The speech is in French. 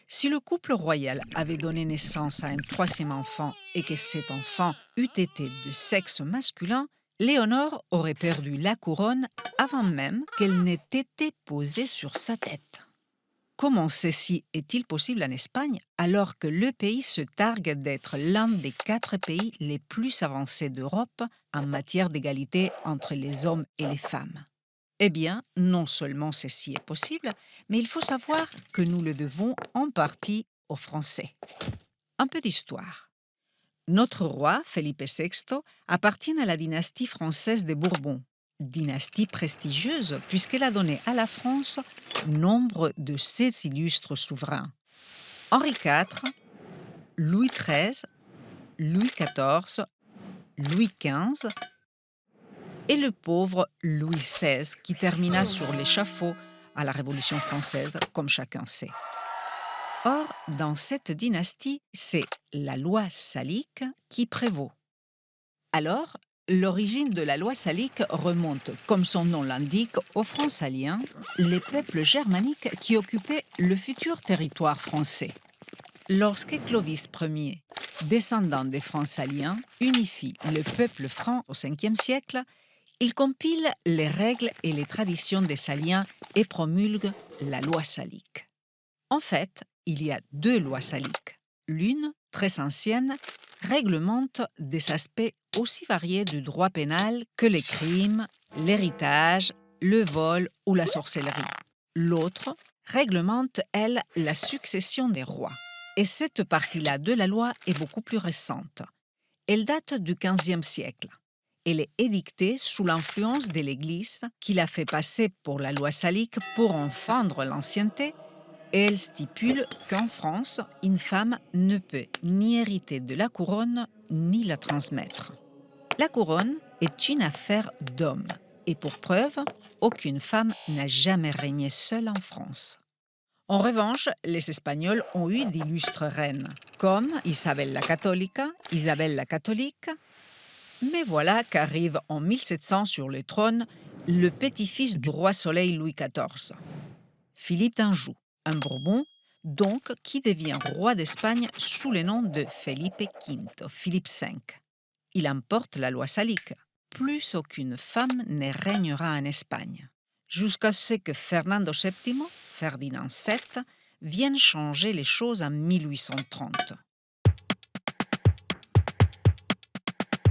Si le couple royal avait donné naissance à un troisième enfant et que cet enfant eût été de sexe masculin, Léonore aurait perdu la couronne avant même qu'elle n'ait été posée sur sa tête. Comment ceci est-il possible en Espagne alors que le pays se targue d'être l'un des 4 pays les plus avancés d'Europe en matière d'égalité entre les hommes et les femmes? Eh bien, non seulement ceci est possible, mais il faut savoir que nous le devons en partie aux Français. Un peu d'histoire. Notre roi, Felipe VI, appartient à la dynastie française des Bourbons, dynastie prestigieuse puisqu'elle a donné à la France nombre de ses illustres souverains. Henri IV, Louis XIII, Louis XIV, Louis XV et le pauvre Louis XVI qui termina sur l'échafaud à la Révolution française, comme chacun sait. Or, dans cette dynastie, c'est la loi salique qui prévaut. Alors, l'origine de la loi salique remonte, comme son nom l'indique, aux Frontaliens, les peuples germaniques qui occupaient le futur territoire français. Lorsque Clovis Ier, descendant des Frontaliens, unifie le peuple franc au Ve siècle, il compile les règles et les traditions des Saliens et promulgue la loi salique. En fait, il y a 2 lois saliques. L'une, très ancienne, réglemente des aspects aussi variés du droit pénal que les crimes, l'héritage, le vol ou la sorcellerie. L'autre réglemente, elle, la succession des rois. Et cette partie-là de la loi est beaucoup plus récente. Elle date du XVe siècle. Elle est édictée sous l'influence de l'Église qui l'a fait passer pour la loi salique pour en fendre l'ancienneté, et elle stipule qu'en France, une femme ne peut ni hériter de la couronne ni la transmettre. La couronne est une affaire d'homme, et pour preuve, aucune femme n'a jamais régné seule en France. En revanche, les Espagnols ont eu d'illustres reines, comme Isabelle la catholique, mais voilà qu'arrive en 1700 sur le trône le petit-fils du roi Soleil Louis XIV, Philippe d'Anjou, un Bourbon, donc qui devient roi d'Espagne sous le nom de Felipe V, Philippe V. Il emporte la loi salique. Plus aucune femme ne régnera en Espagne, jusqu'à ce que Fernando VII, Ferdinand VII, vienne changer les choses en 1830.